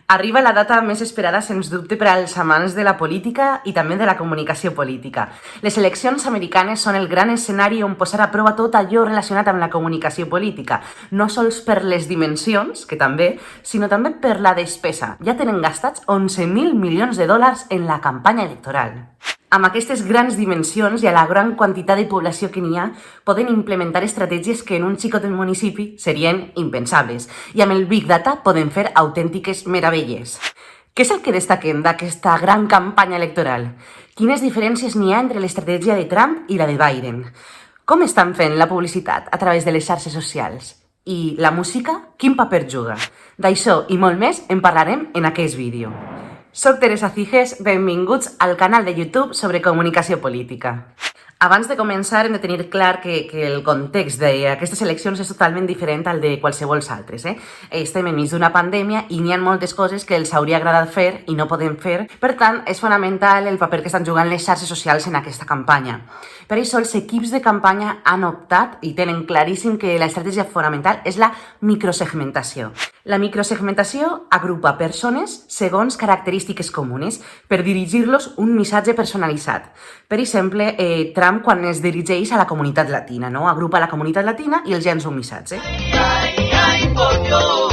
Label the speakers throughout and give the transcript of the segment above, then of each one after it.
Speaker 1: Arriba la data més esperada, sens dubte, per als amants de la política i també de la comunicació política. Les eleccions americanes són el gran escenari on posar a prova tot allò relacionat amb la comunicació política, no sols per les dimensions, que també, sinó també per la despesa. Ja tenen gastats 11.000 milions de dòlars en la campanya electoral. Amb aquestes grans dimensions i a la gran quantitat de població que n'hi ha, poden implementar estratègies que en un xicot del municipi serien impensables. I amb el Big Data poden fer autèntiques meravelles. Què és el que destaquem d'aquesta gran campanya electoral? Quines diferències n'hi ha entre l'estratègia de Trump i la de Biden? Com estan fent la publicitat a través de les xarxes socials? I la música, quin paper juga? D'això i molt més en parlarem en aquest vídeo. Soc Teresa Ciges, benvinguts al canal de YouTube sobre comunicació política. Abans de començar hem de tenir clar que el context d'aquestes eleccions és totalment diferent al de qualsevol altres. Estem enmig d'una pandèmia i n'hi ha moltes coses que els hauria agradat fer i no podem fer. Per tant, és fonamental el paper que estan jugant les xarxes socials en aquesta campanya. Per això els equips de campanya han optat i tenen claríssim que l'estratègia fonamental és la microsegmentació. La microsegmentació agrupa persones segons característiques comunes per dirigir-los un missatge personalitzat. Per exemple, Trump quan es dirigeix a la comunitat latina, no? Agrupa la comunitat latina i els llença un missatge. Ay, por Dios,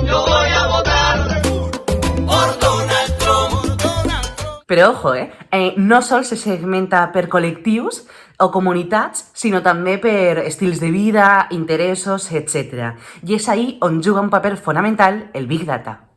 Speaker 1: yo voy a votar por Donald Trump. Però ojo, no sols se segmenta per col·lectius o comunitats, sinó també per estils de vida, interessos, etc. I és ahí on juga un paper fonamental el Big Data.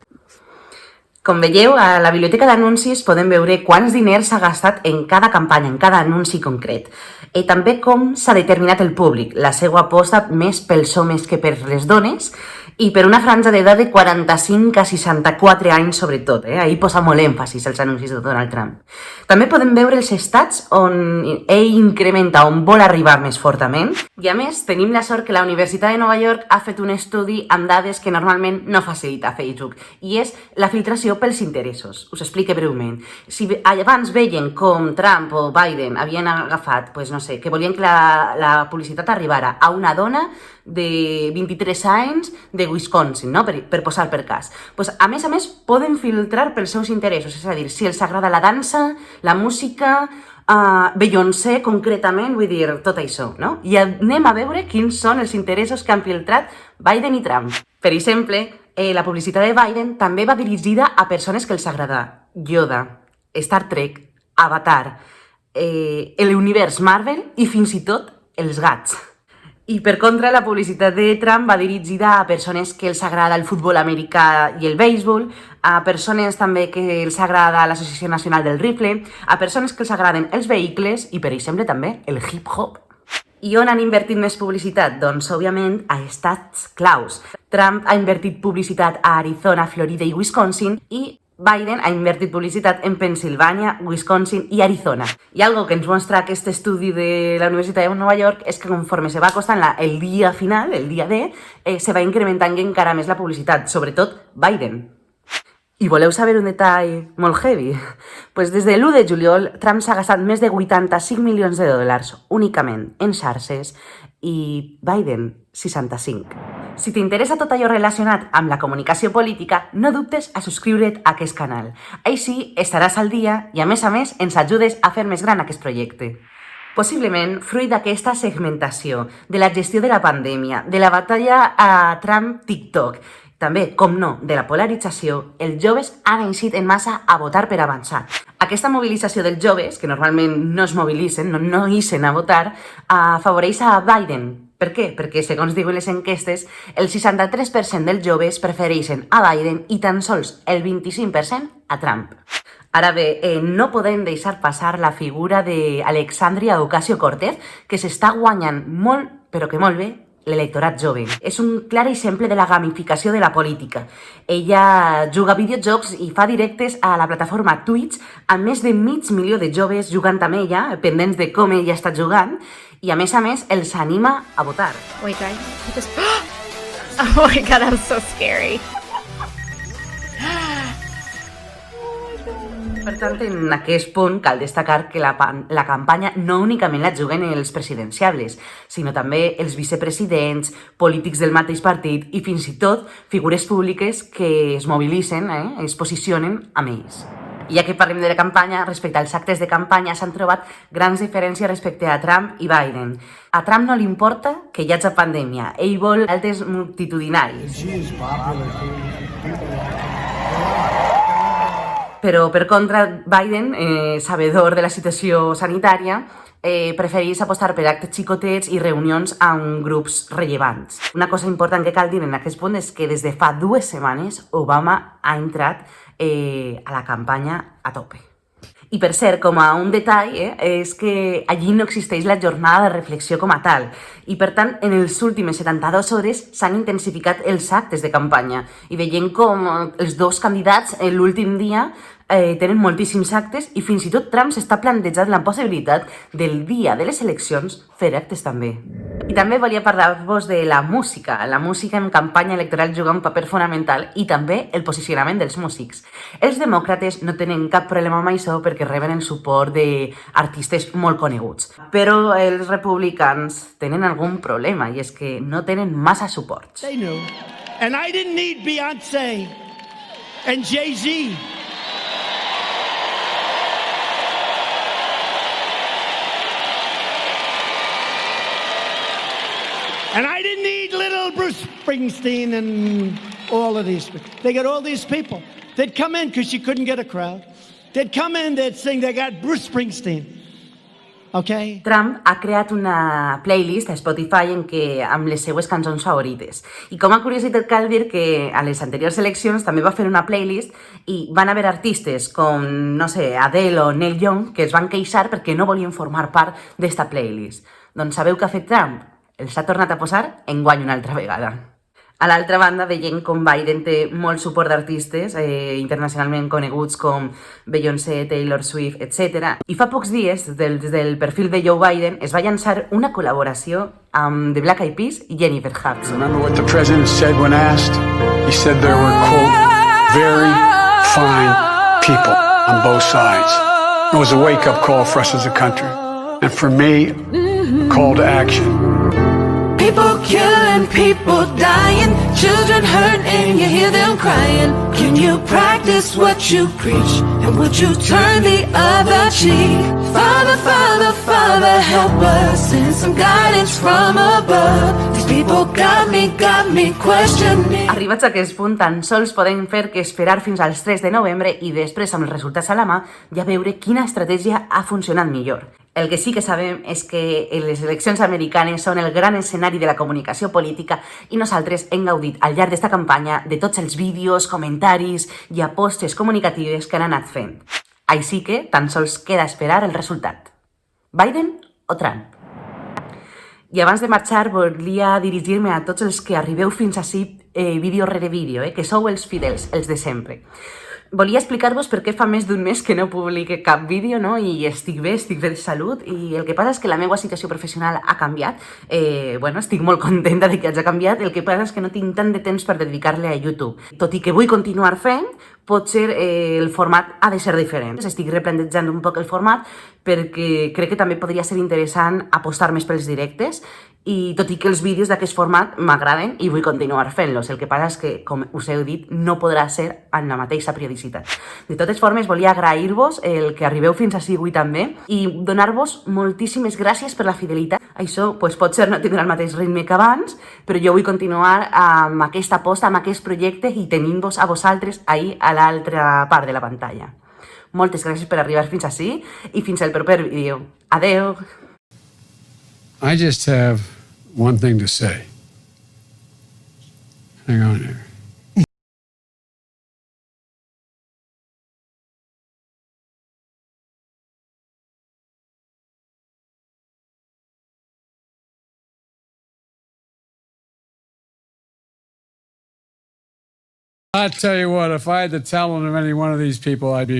Speaker 1: Com veieu, a la biblioteca d'anuncis podem veure quants diners s'ha gastat en cada campanya, en cada anunci concret. I també com s'ha determinat el públic, la seva aposta més pels homes que per les dones, i per una franja d'edat de 45 a 64 anys sobretot. Ahí posa molt èmfasis els anuncis de Donald Trump. També podem veure els estats on ell incrementa, on vol arribar més fortament. I a més, tenim la sort que la Universitat de Nova York ha fet un estudi amb dades que normalment no facilita Facebook, i és la filtració pels interessos. Us explico breument. Si abans veien com Trump o Biden havien agafat, no sé, que volien que la publicitat arribara a una dona de 23 anys de Wisconsin, no? per posar per cas. A més, poden filtrar pels seus interessos, és a dir, si els agrada la dansa, la música, Beyoncé concretament, vull dir, tot això, no? I anem a veure quins són els interessos que han filtrat Biden i Trump. Per exemple, la publicitat de Biden també va dirigida a persones que els agrada Yoda, Star Trek, Avatar, l'univers Marvel i fins i tot els gats. I per contra, la publicitat de Trump va dirigida a persones que els agrada el futbol americà i el béisbol, a persones també que els agrada l'Associació Nacional del Rifle, a persones que els agraden els vehicles i, per exemple, també el hip-hop. I on han invertit més publicitat? Doncs, òbviament, a estats claus. Trump ha invertit publicitat a Arizona, Florida i Wisconsin i Biden ha invertit publicitat en Pensilvània, Wisconsin i Arizona. I algo que ens mostra aquest estudi de la Universitat de Nova York és que conforme se va acostant el dia final, el dia D, se va incrementant encara més la publicitat, sobretot Biden. I voleu saber un detall molt heavy? Des de l'1 de juliol, Trump s'ha gastat més de 85 milions de dòlars únicament en xarxes i Biden 65. Si t'interessa tot allò relacionat amb la comunicació política, no dubtes a subscriure't a aquest canal. Així estaràs al dia i, a més, ens ajudes a fer més gran aquest projecte. Possiblement, fruit d'aquesta segmentació, de la gestió de la pandèmia, de la batalla a Trump-TikTok, també, com no, de la polarització, els joves han eixit en massa a votar per avançar. Aquesta mobilització dels joves, que normalment no es mobilitzen, no ixen a votar, afavoreix a Biden. Per què? Perquè, segons diuen les enquestes, el 63% dels joves prefereixen a Biden i tan sols el 25% a Trump. Ara bé, no podem deixar passar la figura d'Alexandria Ocasio-Cortez, que s'està guanyant molt, però que molt bé, l'electorat jove. És un clar exemple de la gamificació de la política. Ella juga a videojocs i fa directes a la plataforma Twitch amb més de 500.000 de joves jugant amb ella, pendents de com ella està jugant, i a més, els anima a votar.
Speaker 2: Wait, guys. Oh my god, that's so scary.
Speaker 1: Per tant, en aquest punt cal destacar que la campanya no únicament la juguen els presidenciables, sinó també els vicepresidents, polítics del mateix partit i fins i tot figures públiques que es mobilitzen, es posicionen amb ells. I ja que parlem de la campanya, respecte als actes de campanya s'han trobat grans diferències respecte a Trump i Biden. A Trump no li importa que hi hagi pandèmia, ell vol actes multitudinaris. Però, per contra, Biden, sabedor de la situació sanitària, prefereix apostar per actes xicotets i reunions amb grups rellevants. Una cosa important que cal dir en aquest punt és que des de fa 2 setmanes Obama ha entrat a la campanya a tope. I per cert, com a un detall, és que allí no existeix la jornada de reflexió com a tal i per tant en les últimes 72 hores s'han intensificat els actes de campanya i veient com els dos candidats l'últim dia tenen moltíssims actes i fins i tot Trump s'està plantejant la possibilitat del dia de les eleccions fer actes també. I també volia parlar-vos de la música. La música en campanya electoral juga un paper fonamental i també el posicionament dels músics. Els demòcrates no tenen cap problema amb això perquè reben el suport d'artistes molt coneguts. Però els republicans tenen algun problema i és que no tenen massa suports.
Speaker 3: They knew. And I didn't need Beyoncé and Jay-Z. And I didn't need little Bruce Springsteen and all of these people. They got all these people. They'd come in because you couldn't get a crowd. They'd come in, they'd sing, they got Bruce Springsteen. Okay?
Speaker 1: Trump ha creat una playlist a Spotify en què amb les seues cançons favorites. I com a curiositat cal dir que a les anteriors eleccions també va fer una playlist i van haver artistes com, no sé, Adele o Neil Young que es van queixar perquè no volien formar part d'esta playlist. Doncs sabeu què ha fet Trump? Els ha tornat a posar enguany una altra vegada. A l'altra banda, veient com Biden té molt suport d'artistes internacionalment coneguts com Beyoncé, Taylor Swift, etc. I fa pocs dies, des del perfil de Joe Biden, es va llançar una col·laboració amb The Black Eyed Peas i Jennifer Hudson.
Speaker 4: Remember what the president said when asked? He said there were, quote, very fine people on both sides. It was a wake-up call for us as a country. And for me, a call to action.
Speaker 5: People killing, people dying, children hurt and you hear them crying. Can you practice what you preach? And would you turn the other cheek? Father, Father, Father, help us. Send some guidance from above. These people got me questioning.
Speaker 1: Arribats a aquest punt, tan sols podem fer que esperar fins als 3 de novembre i després, amb els resultats a la mà, ja veure quina estratègia ha funcionat millor. El que sí que sabem és que les eleccions americanes són el gran escenari de la comunicació política i nosaltres hem gaudit al llarg d'esta campanya de tots els vídeos, comentaris i apostes comunicatives que han anat fent. Així que tan sols queda esperar el resultat. Biden o Trump? I abans de marxar volia dirigir-me a tots els que arribeu fins ací vídeo rere vídeo, que sou els fidels, els de sempre. Volia explicar-vos per què fa més d'un mes que no publique cap vídeo, no? I estic bé de salut, i el que passa és que la meva situació professional ha canviat. Estic molt contenta de que hagi canviat, el que passa és que no tinc tant de temps per dedicar-li a YouTube. Tot i que vull continuar fent, potser el format ha de ser diferent. Estic replantejant un poc el format perquè crec que també podria ser interessant apostar més pels directes i tot i que els vídeos d'aquest format m'agraden i vull continuar fent-los. El que passa és que, com us heu dit, no podrà ser en la mateixa periodicitat. De totes formes, volia agrair-vos el que arribeu fins ací avui també i donar-vos moltíssimes gràcies per la fidelitat. Això potser no tindrà el mateix ritme que abans, però jo vull continuar amb aquesta aposta, amb aquest projecte i tenint-vos a vosaltres ahir a l'altra part de la pantalla. Moltes gràcies per arribar fins ací i fins al proper vídeo. Adeu!
Speaker 4: I just have one thing to say. Hang on here. I tell you what, if I had the talent of any one of these people, I'd be